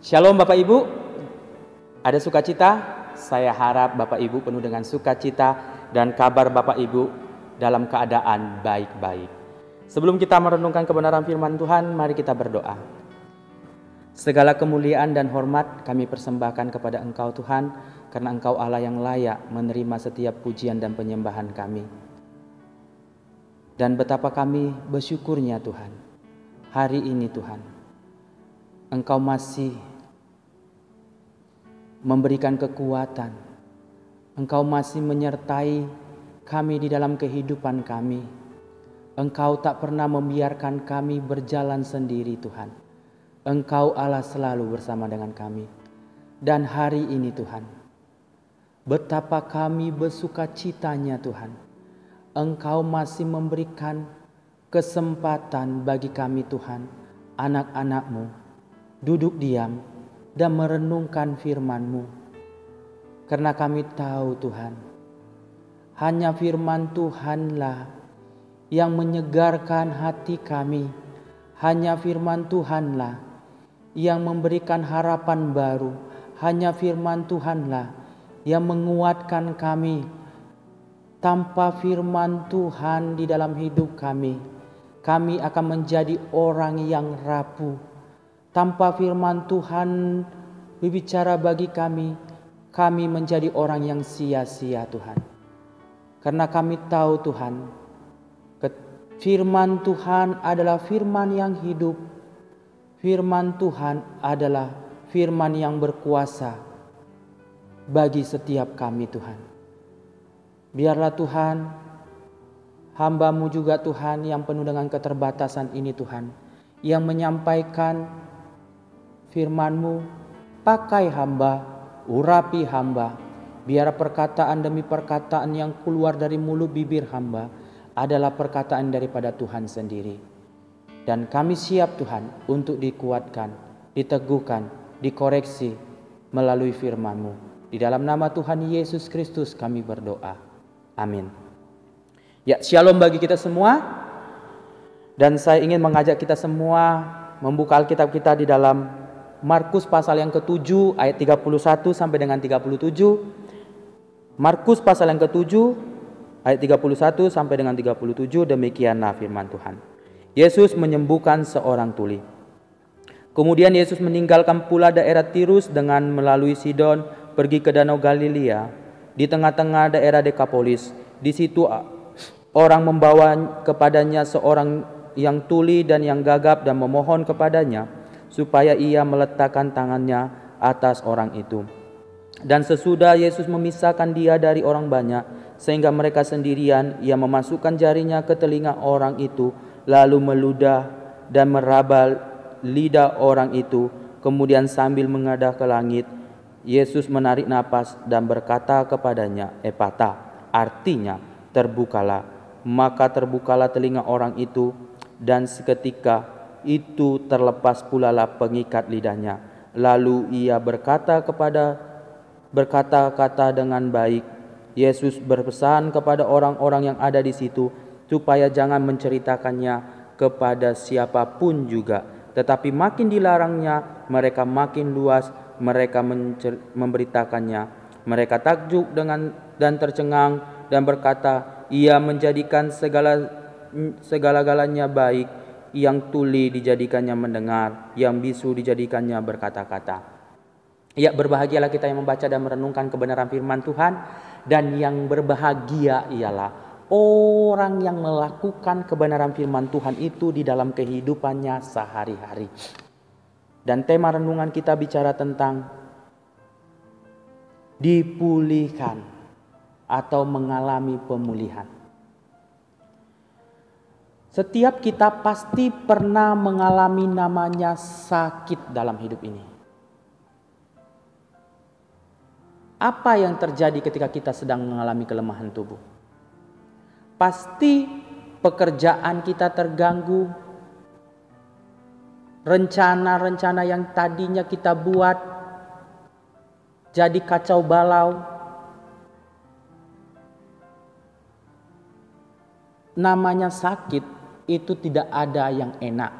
Shalom Bapak Ibu, ada sukacita? Saya harap Bapak Ibu penuh dengan sukacita dan kabar Bapak Ibu dalam keadaan baik-baik. Sebelum kita merenungkan kebenaran firman Tuhan, mari kita berdoa. Segala kemuliaan dan hormat kami persembahkan kepada Engkau Tuhan, karena Engkau Allah yang layak menerima setiap pujian dan penyembahan kami. Dan betapa kami bersyukurnya Tuhan, hari ini Tuhan, Engkau masih memberikan kekuatan. Engkau masih menyertai kami di dalam kehidupan kami. Engkau tak pernah membiarkan kami berjalan sendiri Tuhan. Engkau Allah selalu bersama dengan kami. Dan hari ini Tuhan, betapa kami bersukacitanya Tuhan. Engkau masih memberikan kesempatan bagi kami Tuhan, anak-anak-Mu, duduk diam dan merenungkan firman-Mu. Karena kami tahu Tuhan, hanya firman Tuhanlah yang menyegarkan hati kami. Hanya firman Tuhanlah yang memberikan harapan baru. Hanya firman Tuhanlah yang menguatkan kami. Tanpa firman Tuhan di dalam hidup kami, kami akan menjadi orang yang rapuh. Tanpa firman Tuhan berbicara bagi kami menjadi orang yang sia-sia Tuhan. Karena kami tahu Tuhan, firman Tuhan adalah firman yang hidup. Firman Tuhan adalah firman yang berkuasa bagi setiap kami Tuhan. Biarlah Tuhan, hamba-Mu juga Tuhan yang penuh dengan keterbatasan ini Tuhan, yang menyampaikan firman-Mu, pakai hamba, urapi hamba. Biar perkataan demi perkataan yang keluar dari mulut bibir hamba adalah perkataan daripada Tuhan sendiri. Dan kami siap Tuhan untuk dikuatkan, diteguhkan, dikoreksi melalui firman-Mu. Di dalam nama Tuhan Yesus Kristus kami berdoa. Amin. Ya, shalom bagi kita semua. Dan saya ingin mengajak kita semua membuka Alkitab kita di dalam Markus pasal yang ke-7 ayat 31 sampai dengan 37. Markus pasal yang ke-7 ayat 31 sampai dengan 37, demikianlah firman Tuhan. Yesus menyembuhkan seorang tuli. Kemudian Yesus meninggalkan pula daerah Tirus dengan melalui Sidon pergi ke Danau Galilea di tengah-tengah daerah Dekapolis. Di situ orang membawa kepadanya seorang yang tuli dan yang gagap dan memohon kepadanya supaya ia meletakkan tangannya atas orang itu. Dan sesudah Yesus memisahkan dia dari orang banyak, sehingga mereka sendirian, ia memasukkan jarinya ke telinga orang itu, lalu meludah dan meraba lidah orang itu. Kemudian sambil menghadap ke langit, Yesus menarik napas dan berkata kepadanya, Epata, artinya terbukalah. Maka terbukalah telinga orang itu, dan seketika itu terlepas pula lah pengikat lidahnya. Lalu ia berkata-kata dengan baik. Yesus berpesan kepada orang-orang yang ada di situ supaya jangan menceritakannya kepada siapapun juga. Tetapi makin dilarangnya, mereka makin luas mereka memberitakannya. Mereka takjub dan tercengang dan berkata, ia menjadikan segala-galanya baik. Yang tuli dijadikannya mendengar, yang bisu dijadikannya berkata-kata. Ya, berbahagialah kita yang membaca dan merenungkan kebenaran firman Tuhan. Dan yang berbahagia ialah orang yang melakukan kebenaran firman Tuhan itu di dalam kehidupannya sehari-hari. Dan tema renungan kita bicara tentang dipulihkan atau mengalami pemulihan. Setiap kita pasti pernah mengalami namanya sakit dalam hidup ini. Apa yang terjadi ketika kita sedang mengalami kelemahan tubuh? Pasti pekerjaan kita terganggu. Rencana-rencana yang tadinya kita buat jadi kacau balau. Namanya sakit itu tidak ada yang enak.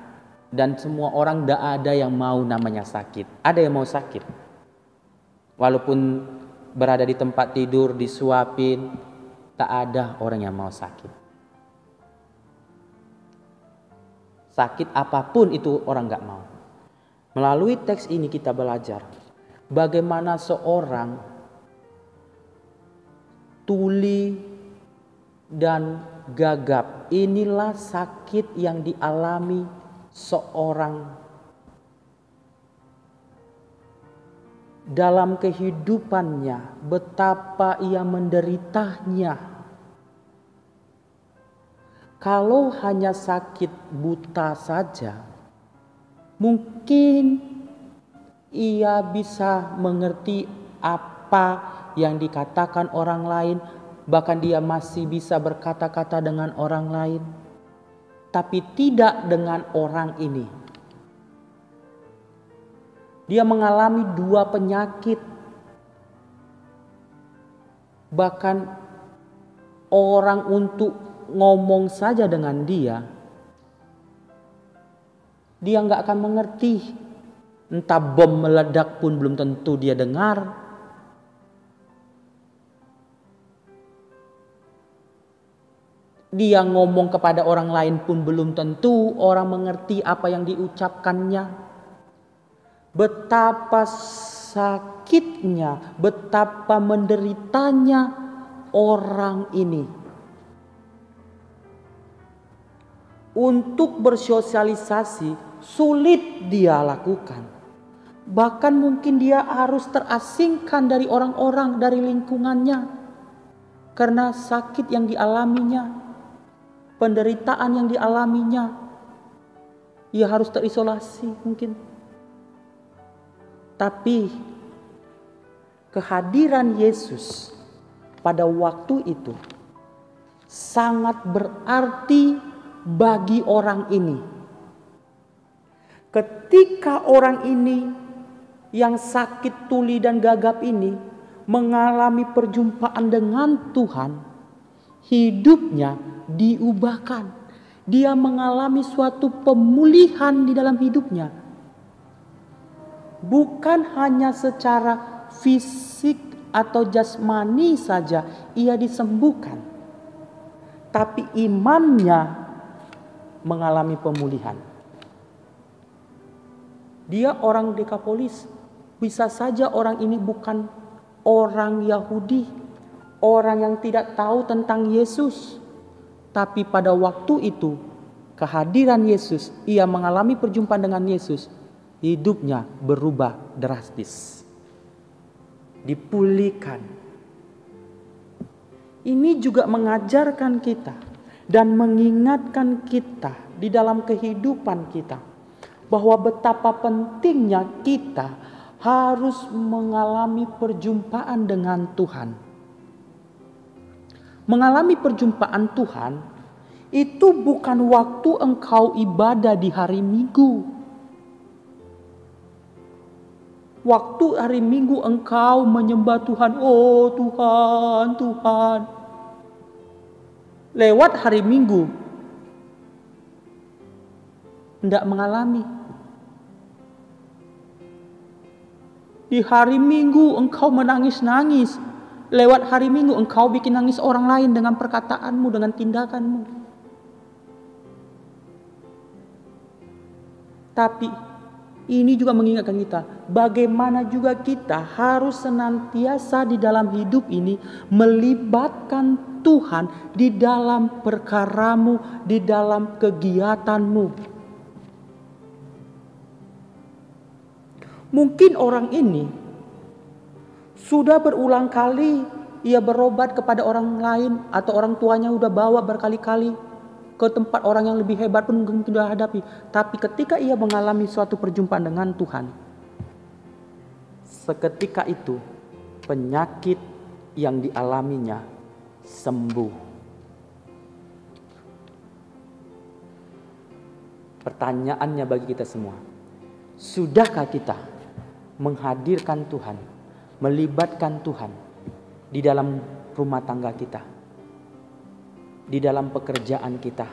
Dan semua orang tidak ada yang mau namanya sakit. Ada yang mau sakit. Walaupun berada di tempat tidur, disuapin, tak ada orang yang mau sakit. Sakit apapun itu orang gak mau. Melalui teks ini kita belajar bagaimana seorang tuli dan gagap. Inilah sakit yang dialami seorang dalam kehidupannya, betapa ia menderitanya. Kalau hanya sakit buta saja, mungkin ia bisa mengerti apa yang dikatakan orang lain, bahkan dia masih bisa berkata-kata dengan orang lain. Tapi tidak dengan orang ini. Dia mengalami 2 penyakit. Bahkan orang untuk ngomong saja dengan dia nggak akan mengerti. Entah bom meledak pun belum tentu dia dengar. Dia ngomong kepada orang lain pun belum tentu orang mengerti apa yang diucapkannya. Betapa sakitnya, betapa menderitanya orang ini. Untuk bersosialisasi sulit dia lakukan. Bahkan mungkin dia harus terasingkan dari orang-orang, dari lingkungannya. Karena sakit yang dialaminya. Penderitaan yang dialaminya, ia harus terisolasi mungkin. Tapi kehadiran Yesus pada waktu itu sangat berarti bagi orang ini. Ketika orang ini yang sakit tuli dan gagap ini mengalami perjumpaan dengan Tuhan, hidupnya diubahkan. Dia mengalami suatu pemulihan di dalam hidupnya. Bukan hanya secara fisik atau jasmani saja ia disembuhkan. Tapi imannya mengalami pemulihan. Dia orang Dekapolis. Bisa saja orang ini bukan orang Yahudi. Orang yang tidak tahu tentang Yesus. Tapi pada waktu itu, kehadiran Yesus, ia mengalami perjumpaan dengan Yesus, hidupnya berubah drastis. Dipulihkan. Ini juga mengajarkan kita dan mengingatkan kita di dalam kehidupan kita, bahwa betapa pentingnya kita harus mengalami perjumpaan dengan Tuhan. Mengalami perjumpaan Tuhan itu bukan waktu engkau ibadah di hari Minggu. Waktu hari Minggu engkau menyembah Tuhan, oh Tuhan, Tuhan. Lewat hari Minggu, tidak mengalami. Di hari Minggu engkau menangis-nangis. Lewat hari Minggu engkau bikin nangis orang lain dengan perkataanmu, dengan tindakanmu. Tapi ini juga mengingatkan kita, bagaimana juga kita harus senantiasa di dalam hidup ini melibatkan Tuhan di dalam perkaramu, di dalam kegiatanmu. Mungkin orang ini sudah berulang kali ia berobat kepada orang lain, atau orang tuanya udah bawa berkali-kali ke tempat orang yang lebih hebat pun mungkin sudah hadapi. Tapi ketika ia mengalami suatu perjumpaan dengan Tuhan, seketika itu penyakit yang dialaminya sembuh. Pertanyaannya bagi kita semua, sudahkah kita menghadirkan Tuhan, melibatkan Tuhan di dalam rumah tangga kita, di dalam pekerjaan kita,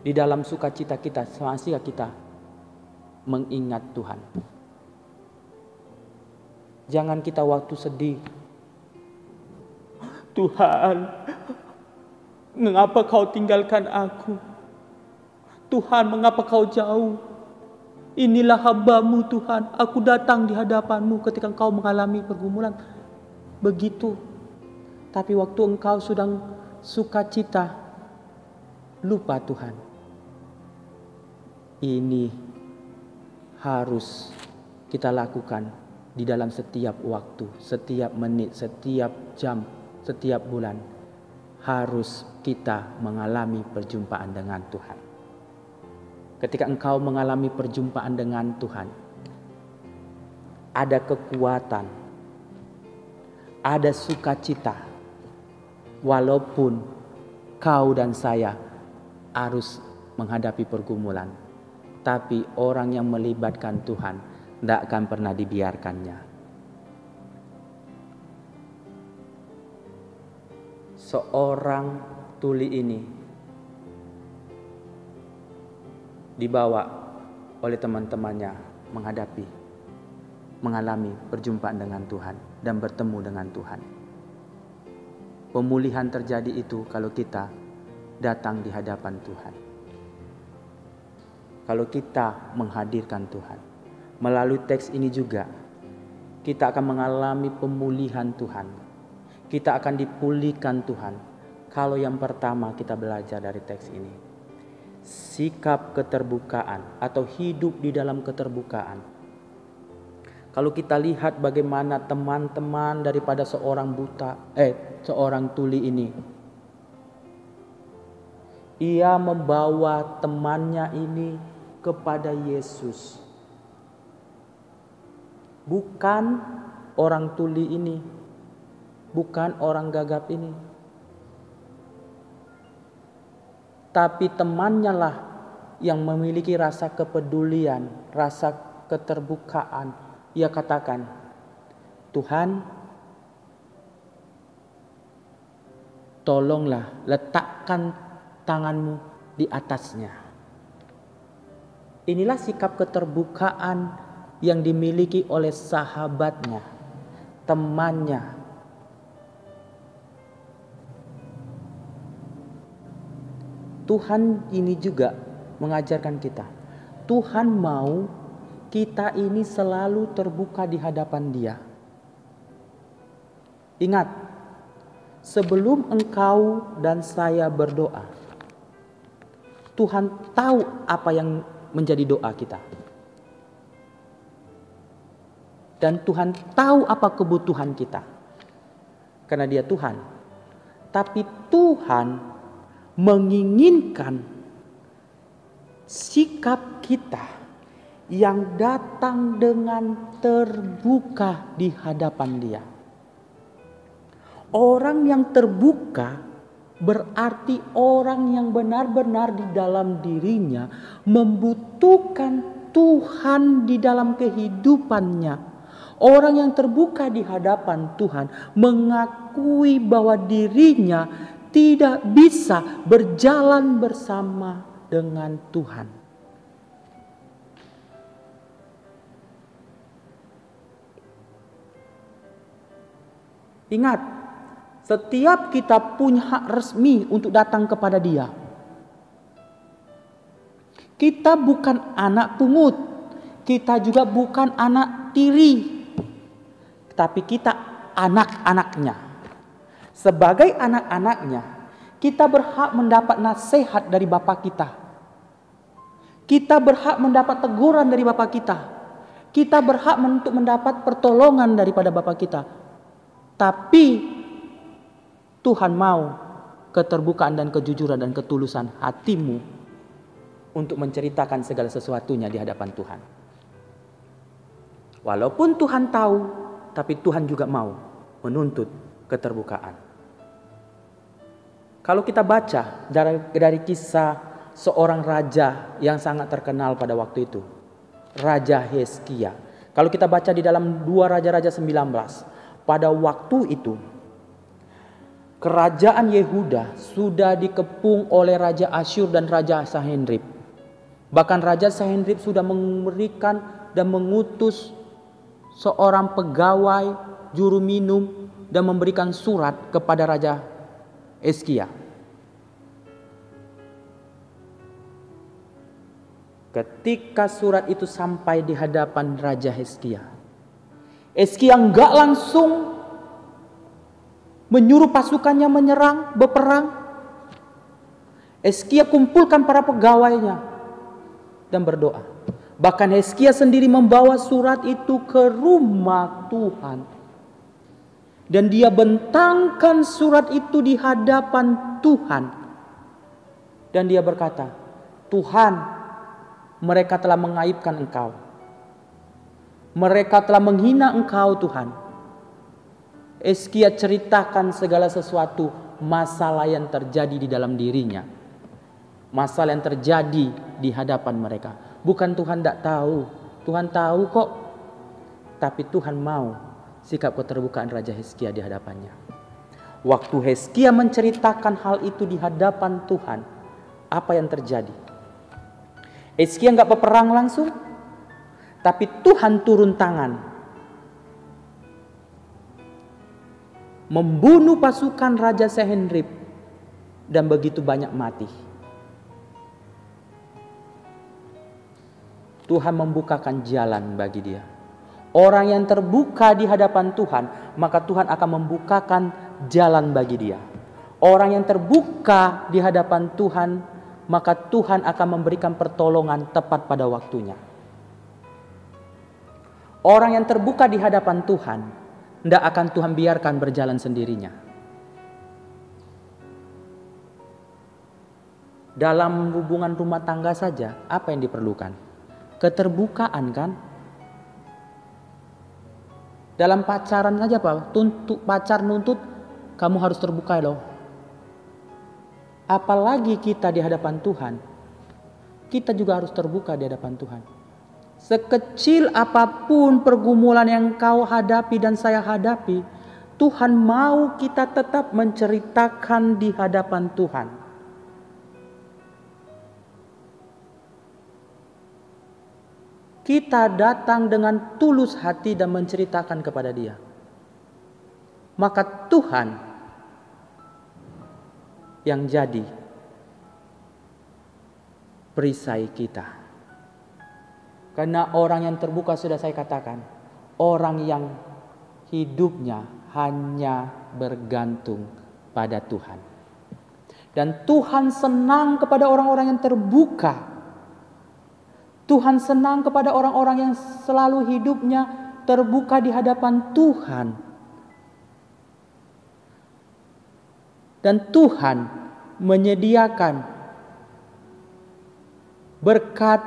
di dalam sukacita kita, masih kita mengingat Tuhan. Jangan kita waktu sedih, Tuhan, mengapa kau tinggalkan aku? Tuhan, mengapa kau jauh? Inilah hamba-Mu Tuhan, aku datang di hadapan-Mu ketika Engkau mengalami pergumulan. Begitu. Tapi waktu engkau sedang sukacita, lupa Tuhan. Ini harus kita lakukan di dalam setiap waktu, setiap menit, setiap jam, setiap bulan. Harus kita mengalami perjumpaan dengan Tuhan. Ketika engkau mengalami perjumpaan dengan Tuhan, ada kekuatan, ada sukacita, walaupun kau dan saya harus menghadapi pergumulan. Tapi orang yang melibatkan Tuhan tidak akan pernah dibiarkannya. Seorang tuli ini dibawa oleh teman-temannya mengalami perjumpaan dengan Tuhan dan bertemu dengan Tuhan. Pemulihan terjadi itu kalau kita datang di hadapan Tuhan. Kalau kita menghadirkan Tuhan. Melalui teks ini juga kita akan mengalami pemulihan Tuhan. Kita akan dipulihkan Tuhan. Kalau yang pertama kita belajar dari teks ini, sikap keterbukaan atau hidup di dalam keterbukaan. Kalau kita lihat bagaimana teman-teman daripada seorang tuli ini, ia membawa temannya ini kepada Yesus. Bukan orang tuli ini, bukan orang gagap ini, tapi temannya lah yang memiliki rasa kepedulian, rasa keterbukaan. Ia katakan, Tuhan, tolonglah letakkan tanganmu di atasnya. Inilah sikap keterbukaan yang dimiliki oleh sahabatnya, temannya. Tuhan ini juga mengajarkan kita. Tuhan mau kita ini selalu terbuka di hadapan Dia. Ingat, sebelum engkau dan saya berdoa, Tuhan tahu apa yang menjadi doa kita. Dan Tuhan tahu apa kebutuhan kita. Karena Dia Tuhan. Tapi Tuhan menginginkan sikap kita yang datang dengan terbuka di hadapan Dia. Orang yang terbuka berarti orang yang benar-benar di dalam dirinya membutuhkan Tuhan di dalam kehidupannya. Orang yang terbuka di hadapan Tuhan mengakui bahwa dirinya tidak bisa berjalan bersama dengan Tuhan. Ingat, setiap kita punya hak resmi untuk datang kepada Dia. Kita bukan anak pungut, kita juga bukan anak tiri, tapi kita anak-anaknya. Sebagai anak-anaknya, kita berhak mendapat nasihat dari Bapa kita. Kita berhak mendapat teguran dari Bapa kita. Kita berhak untuk mendapat pertolongan daripada Bapa kita. Tapi Tuhan mau keterbukaan dan kejujuran dan ketulusan hatimu untuk menceritakan segala sesuatunya di hadapan Tuhan. Walaupun Tuhan tahu, tapi Tuhan juga mau menuntut keterbukaan. Kalau kita baca dari kisah seorang raja yang sangat terkenal pada waktu itu, Raja Hizkia. Kalau kita baca di dalam 2 Raja-Raja 19, pada waktu itu kerajaan Yehuda sudah dikepung oleh Raja Asyur dan Raja Sanherib. Bahkan Raja Sanherib sudah memberikan dan mengutus seorang pegawai juru minum dan memberikan surat kepada Raja Hizkia. Ketika surat itu sampai di hadapan Raja Hizkia, Hizkia enggak langsung menyuruh pasukannya menyerang, berperang. Hizkia kumpulkan para pegawainya dan berdoa. Bahkan Hizkia sendiri membawa surat itu ke rumah Tuhan. Dan dia bentangkan surat itu di hadapan Tuhan. Dan dia berkata, Tuhan, mereka telah mengaibkan Engkau. Mereka telah menghina Engkau, Tuhan. Hizkia ceritakan segala sesuatu, masalah yang terjadi di dalam dirinya. Masalah yang terjadi di hadapan mereka. Bukan Tuhan tidak tahu. Tuhan tahu kok. Tapi Tuhan mau sikap keterbukaan Raja Hizkia di hadapannya. Waktu Hizkia menceritakan hal itu di hadapan Tuhan, apa yang terjadi? Hizkia enggak berperang langsung, tapi Tuhan turun tangan, membunuh pasukan Raja Sanherib, dan begitu banyak mati. Tuhan membukakan jalan bagi dia. Orang yang terbuka di hadapan Tuhan, maka Tuhan akan membukakan jalan bagi dia. Orang yang terbuka di hadapan Tuhan, maka Tuhan akan memberikan pertolongan tepat pada waktunya. Orang yang terbuka di hadapan Tuhan, tidak akan Tuhan biarkan berjalan sendirinya. Dalam hubungan rumah tangga saja, apa yang diperlukan? Keterbukaan, kan? Dalam pacaran saja, Pak, pacar nuntut kamu harus terbuka loh. Apalagi kita di hadapan Tuhan, kita juga harus terbuka di hadapan Tuhan. Sekecil apapun pergumulan yang kau hadapi dan saya hadapi, Tuhan mau kita tetap menceritakan di hadapan Tuhan. Kita datang dengan tulus hati dan menceritakan kepada Dia. Maka Tuhan yang jadi perisai kita. Karena orang yang terbuka sudah saya katakan, orang yang hidupnya hanya bergantung pada Tuhan. Dan Tuhan senang kepada orang-orang yang terbuka. Tuhan senang kepada orang-orang yang selalu hidupnya terbuka di hadapan Tuhan. Dan Tuhan menyediakan berkat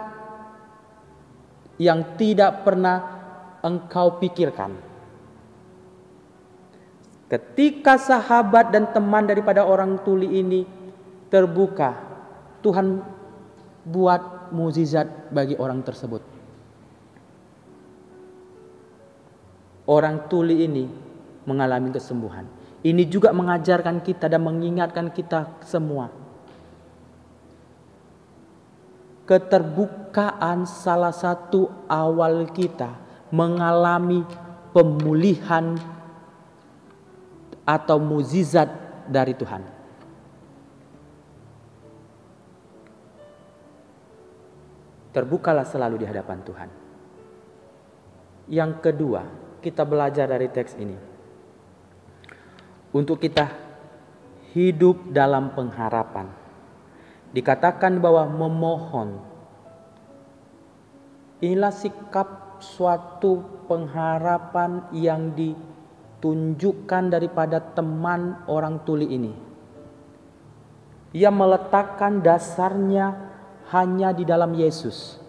yang tidak pernah engkau pikirkan. Ketika sahabat dan teman daripada orang tuli ini terbuka, Tuhan buat mukjizat bagi orang tersebut. Orang tuli ini mengalami kesembuhan. Ini juga mengajarkan kita dan mengingatkan kita semua. Keterbukaan salah satu awal kita mengalami pemulihan atau mukjizat dari Tuhan. Terbukalah selalu di hadapan Tuhan. Yang kedua, kita belajar dari teks ini. Untuk kita hidup dalam pengharapan. Dikatakan bahwa memohon. Inilah sikap suatu pengharapan yang ditunjukkan daripada teman orang tuli ini. Ia meletakkan dasarnya hanya di dalam Yesus.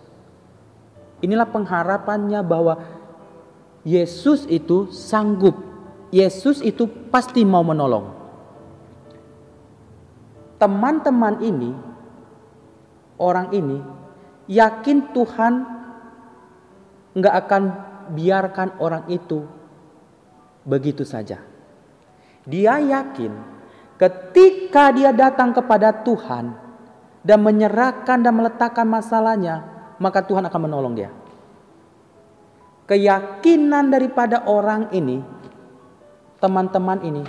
Inilah pengharapannya bahwa Yesus itu sanggup. Yesus itu pasti mau menolong. Teman-teman ini, orang ini, yakin Tuhan nggak akan biarkan orang itu begitu saja. Dia yakin Ketika dia datang kepada Tuhan dan menyerahkan dan meletakkan masalahnya, maka Tuhan akan menolong dia. Keyakinan daripada orang ini, teman-teman ini,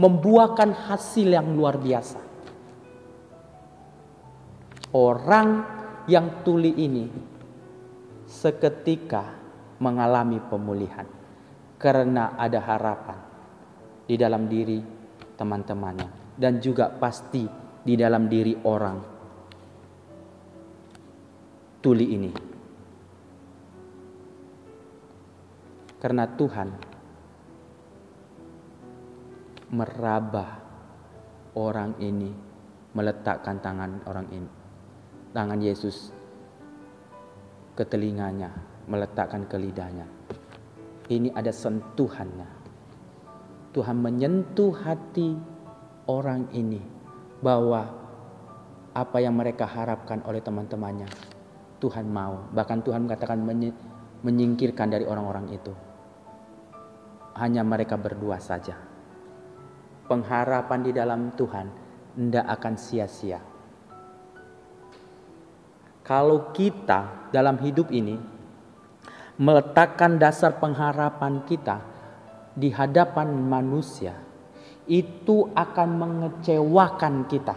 membuahkan hasil yang luar biasa. Orang yang tuli ini seketika mengalami pemulihan karena ada harapan di dalam diri teman-temannya dan juga pasti di dalam diri orang tuli ini. Karena Tuhan meraba orang ini, meletakkan tangan orang ini, tangan Yesus ke telinganya, meletakkan ke lidahnya. Ini ada sentuhannya. Tuhan menyentuh hati orang ini bahwa apa yang mereka harapkan oleh teman-temannya, Tuhan mau. Bahkan Tuhan mengatakan menyingkirkan dari orang-orang itu. Hanya mereka berdua saja. Pengharapan di dalam Tuhan tidak akan sia-sia. Kalau kita dalam hidup ini meletakkan dasar pengharapan kita di hadapan manusia, itu akan mengecewakan kita.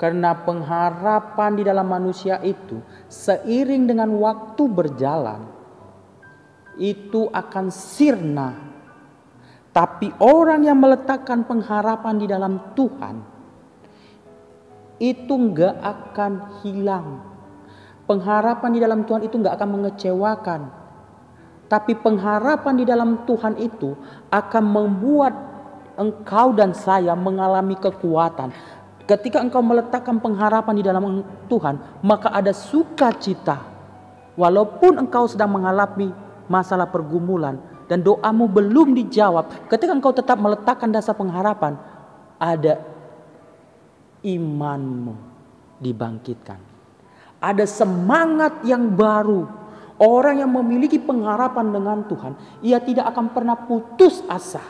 Karena pengharapan di dalam manusia itu seiring dengan waktu berjalan, itu akan sirna. Tapi orang yang meletakkan pengharapan di dalam Tuhan, itu enggak akan hilang. Pengharapan di dalam Tuhan itu enggak akan mengecewakan. Tapi pengharapan di dalam Tuhan itu akan membuat engkau dan saya mengalami kekuatan. Ketika engkau meletakkan pengharapan di dalam Tuhan, maka ada sukacita. Walaupun engkau sedang mengalami masalah pergumulan dan doamu belum dijawab, ketika engkau tetap meletakkan dasar pengharapan, ada imanmu dibangkitkan. Ada semangat yang baru. Orang yang memiliki pengharapan dengan Tuhan, ia tidak akan pernah putus asa.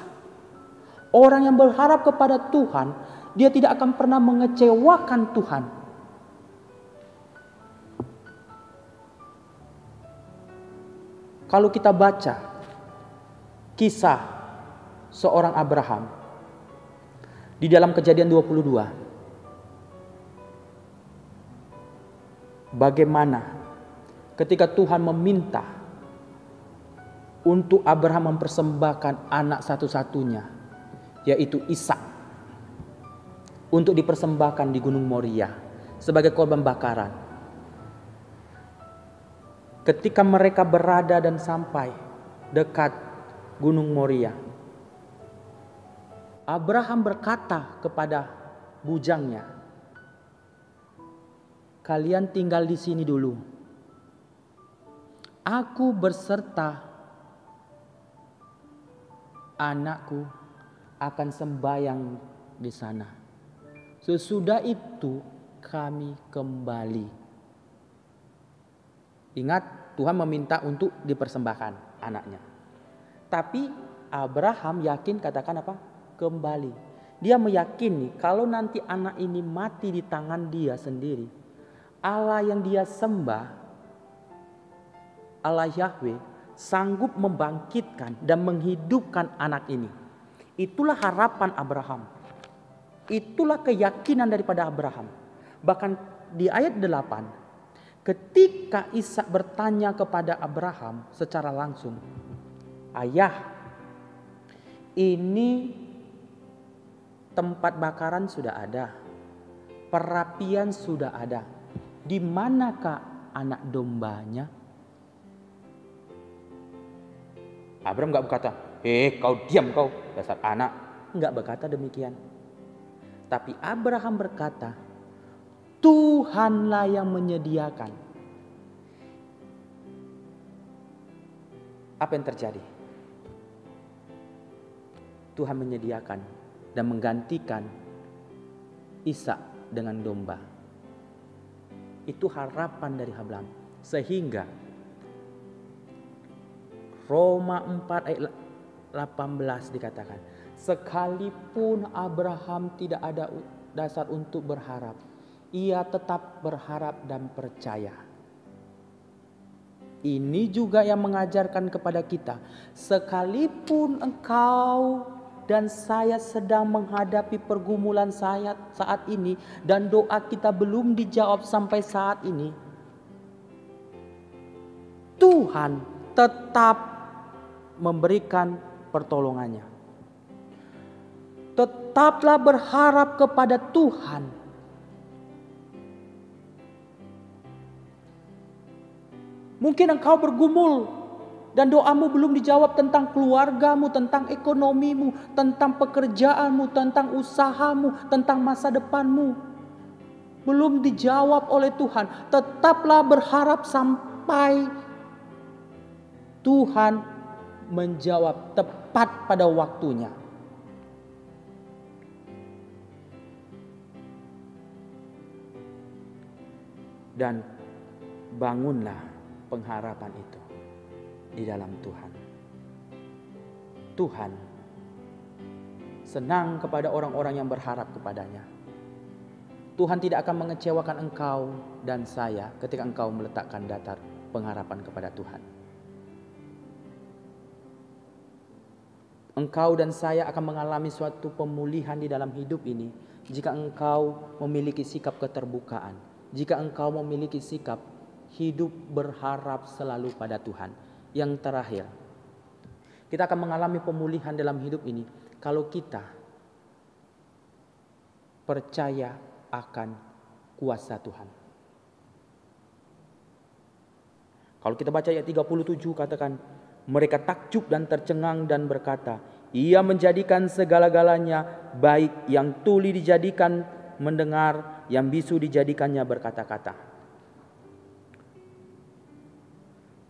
Orang yang berharap kepada Tuhan, dia tidak akan pernah mengecewakan Tuhan. Kalau kita baca kisah seorang Abraham di dalam Kejadian 22, bagaimana ketika Tuhan meminta untuk Abraham mempersembahkan anak satu-satunya, yaitu Ishak, untuk dipersembahkan di Gunung Moria sebagai korban bakaran. Ketika mereka berada dan sampai dekat Gunung Moria, Abraham berkata kepada bujangnya, "Kalian tinggal di sini dulu. Aku berserta anakku akan sembahyang di sana. Sesudah itu kami kembali." Ingat, Tuhan meminta untuk dipersembahkan anaknya. Tapi Abraham yakin, katakan apa? Kembali. Dia meyakini kalau nanti anak ini mati di tangan dia sendiri, Allah yang dia sembah, Allah Yahweh, sanggup membangkitkan dan menghidupkan anak ini. Itulah harapan Abraham. Itulah keyakinan daripada Abraham. Bahkan di ayat 8, ketika Ishak bertanya kepada Abraham secara langsung, "Ayah, ini tempat bakaran sudah ada, perapian sudah ada. Di manakah anak dombanya?" Abraham enggak berkata, kau diam kau, dasar anak." Enggak berkata demikian. Tapi Abraham berkata, Tuhanlah yang menyediakan. Apa yang terjadi? Tuhan menyediakan dan menggantikan Ishak dengan domba. Itu harapan dari Abraham. Sehingga Roma 4 ayat 18 dikatakan, sekalipun Abraham tidak ada dasar untuk berharap, ia tetap berharap dan percaya. Ini juga yang mengajarkan kepada kita, sekalipun engkau dan saya sedang menghadapi pergumulan saya saat ini dan doa kita belum dijawab sampai saat ini, Tuhan tetap memberikan pertolongannya. Tetaplah berharap kepada Tuhan. Mungkin engkau bergumul dan doamu belum dijawab tentang keluargamu, tentang ekonomimu, tentang pekerjaanmu, tentang usahamu, tentang masa depanmu. Belum dijawab oleh Tuhan. Tetaplah berharap sampai Tuhan menjawab tepat pada waktunya. Dan bangunlah pengharapan itu di dalam Tuhan. Tuhan senang kepada orang-orang yang berharap kepadanya. Tuhan tidak akan mengecewakan engkau dan saya ketika engkau meletakkan dasar pengharapan kepada Tuhan. Engkau dan saya akan mengalami suatu pemulihan di dalam hidup ini jika engkau memiliki sikap keterbukaan, jika engkau memiliki sikap hidup berharap selalu pada Tuhan. Yang terakhir, kita akan mengalami pemulihan dalam hidup ini kalau kita percaya akan kuasa Tuhan. Kalau kita baca ayat 37 katakan, mereka takjub dan tercengang dan berkata, ia menjadikan segala-galanya baik, yang tuli dijadikan mendengar, yang bisu dijadikannya berkata-kata.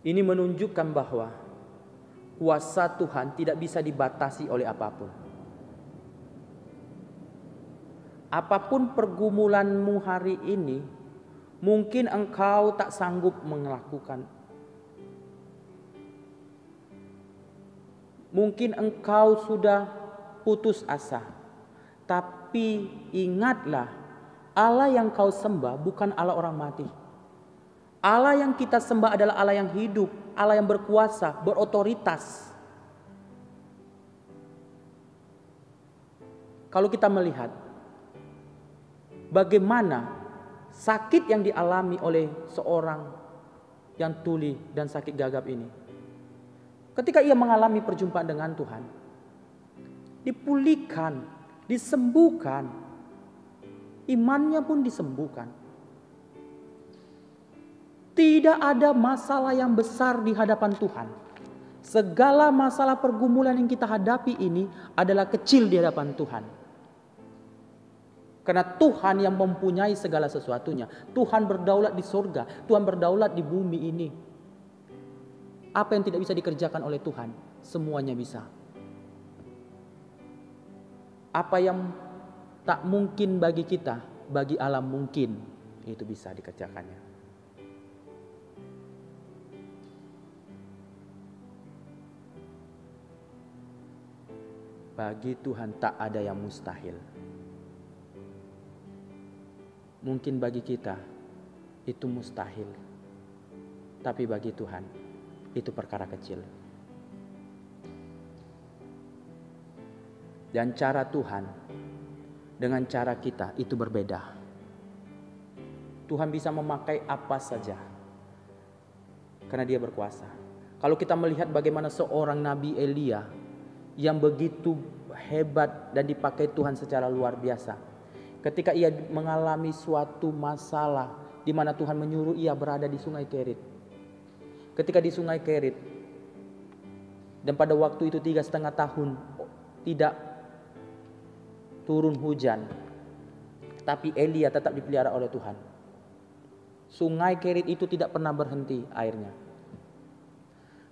Ini menunjukkan bahwa kuasa Tuhan tidak bisa dibatasi oleh apapun. Apapun pergumulanmu hari ini, mungkin engkau tak sanggup melakukan. Mungkin engkau sudah putus asa. Tapi ingatlah, Allah yang kau sembah bukan Allah orang mati. Allah yang kita sembah adalah Allah yang hidup, Allah yang berkuasa, berotoritas. Kalau kita melihat bagaimana sakit yang dialami oleh seorang yang tuli dan sakit gagap ini, ketika ia mengalami perjumpaan dengan Tuhan, dipulihkan, disembuhkan, imannya pun disembuhkan. Tidak ada masalah yang besar di hadapan Tuhan. Segala masalah pergumulan yang kita hadapi ini adalah kecil di hadapan Tuhan. Karena Tuhan yang mempunyai segala sesuatunya. Tuhan berdaulat di surga, Tuhan berdaulat di bumi ini. Apa yang tidak bisa dikerjakan oleh Tuhan, semuanya bisa. Apa yang tak mungkin bagi kita, bagi Allah mungkin, itu bisa dikerjakannya. Bagi Tuhan tak ada yang mustahil. Mungkin bagi kita itu mustahil, tapi bagi Tuhan itu perkara kecil. Dan cara Tuhan dengan cara kita itu berbeda. Tuhan bisa memakai apa saja karena Dia berkuasa. Kalau kita melihat bagaimana seorang Nabi Elia yang begitu hebat dan dipakai Tuhan secara luar biasa. Ketika ia mengalami suatu masalah di mana Tuhan menyuruh ia berada di Sungai Kerit. Ketika di Sungai Kerit, dan pada waktu itu 3,5 tahun tidak turun hujan, tapi Elia tetap dipelihara oleh Tuhan. Sungai Kerit itu tidak pernah berhenti airnya.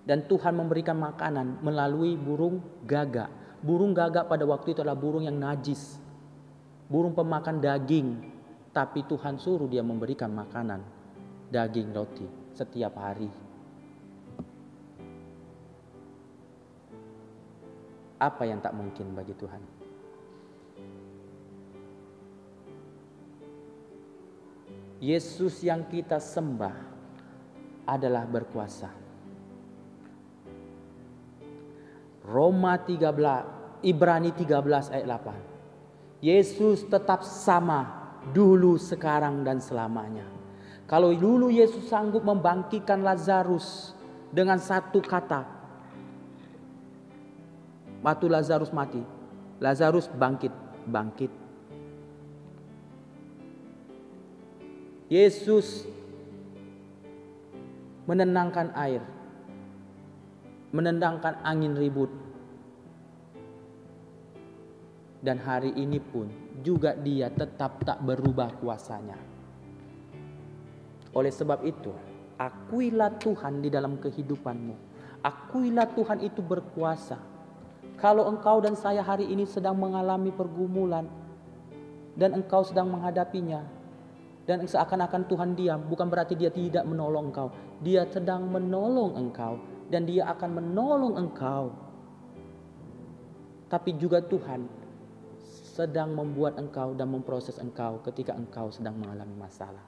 Dan Tuhan memberikan makanan melalui burung gagak. Burung gagak pada waktu itu adalah burung yang najis. Burung pemakan daging. Tapi Tuhan suruh dia memberikan makanan, daging, roti setiap hari. Apa yang tak mungkin bagi Tuhan? Yesus yang kita sembah adalah berkuasa. Roma 13, Ibrani 13 ayat 8. Yesus tetap sama dulu, sekarang, dan selamanya. Kalau dulu Yesus sanggup membangkitkan Lazarus dengan satu kata, waktu Lazarus mati, Lazarus bangkit. Yesus menenangkan air, menendangkan angin ribut. Dan hari ini pun juga Dia tetap tak berubah kuasanya. Oleh sebab itu, akuilah Tuhan di dalam kehidupanmu. Akuilah Tuhan itu berkuasa. Kalau engkau dan saya hari ini sedang mengalami pergumulan dan engkau sedang menghadapinya, dan seakan-akan Tuhan diam, bukan berarti Dia tidak menolong engkau. Dia sedang menolong engkau dan Dia akan menolong engkau. Tapi juga Tuhan sedang membuat engkau dan memproses engkau ketika engkau sedang mengalami masalah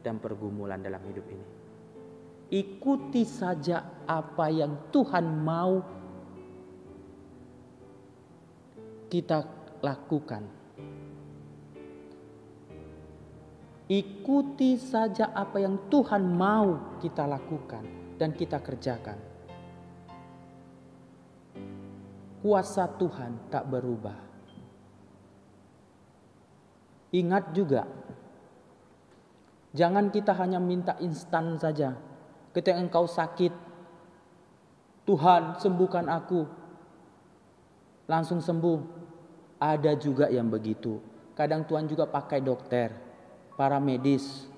dan pergumulan dalam hidup ini. Ikuti saja apa yang Tuhan mau kita lakukan. Ikuti saja apa yang Tuhan mau kita lakukan dan kita kerjakan. Kuasa Tuhan tak berubah. Ingat juga, jangan kita hanya minta instan saja. Ketika engkau sakit, Tuhan sembuhkan aku, langsung sembuh. Ada juga yang begitu. Kadang Tuhan juga pakai dokter, para medis,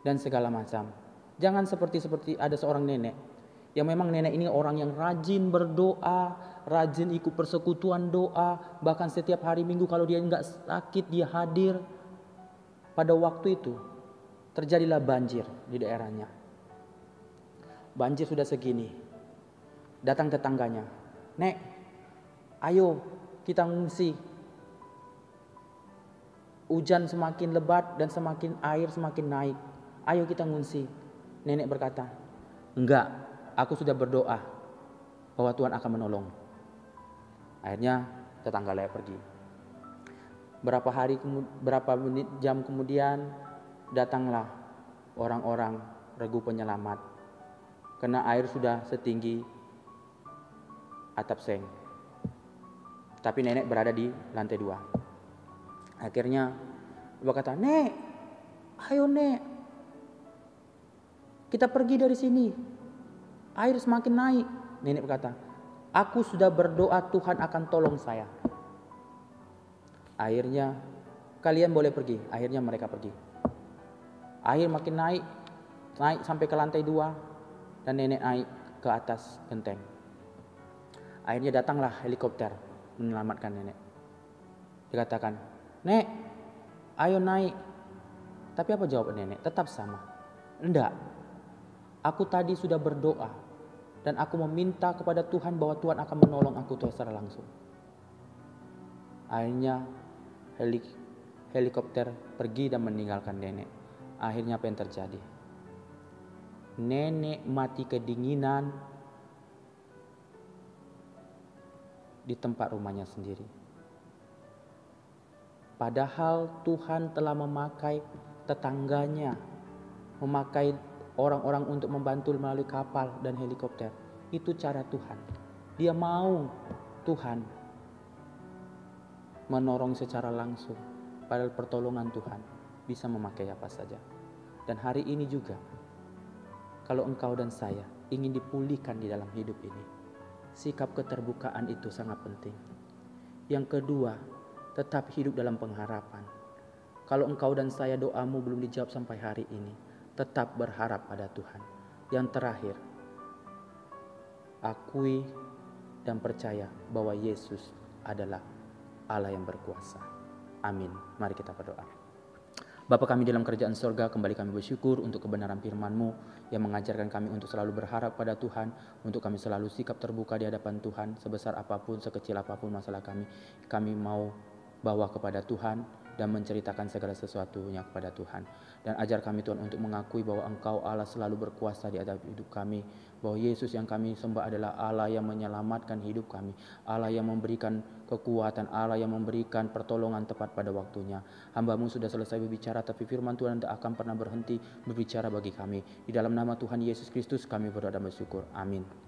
dan segala macam. Jangan seperti ada seorang nenek, yang memang nenek ini orang yang rajin berdoa, rajin ikut persekutuan doa, bahkan setiap hari Minggu kalau dia enggak sakit dia hadir. Pada waktu itu terjadilah banjir di daerahnya. Banjir sudah segini. Datang tetangganya, "Nek, ayo kita ngungsi. Hujan semakin lebat dan semakin air semakin naik. Ayo kita ngungsi." Nenek berkata, "Enggak, aku sudah berdoa bahwa Tuhan akan menolong." Akhirnya tetangga layak pergi. Berapa jam kemudian datanglah orang-orang regu penyelamat. Karena air sudah setinggi atap seng. Tapi nenek berada di lantai 2. Akhirnya dia berkata, "Nek, ayo Nek, kita pergi dari sini. Air semakin naik." Nenek berkata, "Aku sudah berdoa Tuhan akan tolong saya." Akhirnya kalian boleh pergi. Akhirnya mereka pergi. Air makin naik sampai ke lantai 2 dan nenek naik ke atas genteng. Akhirnya datanglah helikopter menyelamatkan nenek. Dikatakan, "Nek, ayo naik." Tapi apa jawab nenek? Tetap sama. "Enggak, aku tadi sudah berdoa dan aku meminta kepada Tuhan bahwa Tuhan akan menolong aku secara langsung." Akhirnya helikopter pergi dan meninggalkan nenek. Akhirnya apa yang terjadi? Nenek mati kedinginan di tempat rumahnya sendiri. Padahal Tuhan telah memakai tetangganya, memakai orang-orang untuk membantu melalui kapal dan helikopter. Itu cara Tuhan. Dia mau Tuhan menolong secara langsung. Padahal pertolongan Tuhan bisa memakai apa saja. Dan hari ini juga, kalau engkau dan saya ingin dipulihkan di dalam hidup ini, sikap keterbukaan itu sangat penting. Yang kedua, tetap hidup dalam pengharapan. Kalau engkau dan saya doamu belum dijawab sampai hari ini, tetap berharap pada Tuhan. Yang terakhir, akui dan percaya bahwa Yesus adalah Allah yang berkuasa. Amin. Mari kita berdoa. Bapa kami dalam kerajaan sorga, kembali kami bersyukur untuk kebenaran firman-Mu yang mengajarkan kami untuk selalu berharap pada Tuhan, untuk kami selalu sikap terbuka di hadapan Tuhan, sebesar apapun, sekecil apapun masalah kami mau bawa kepada Tuhan dan menceritakan segala sesuatunya kepada Tuhan. Dan ajar kami Tuhan untuk mengakui bahwa Engkau Allah selalu berkuasa di atas hidup kami, bahwa Yesus yang kami sembah adalah Allah yang menyelamatkan hidup kami, Allah yang memberikan kekuatan, Allah yang memberikan pertolongan tepat pada waktunya. Hamba-Mu sudah selesai berbicara, tapi firman Tuhan tidak akan pernah berhenti berbicara bagi kami. Di dalam nama Tuhan Yesus Kristus kami berdoa dan bersyukur. Amin.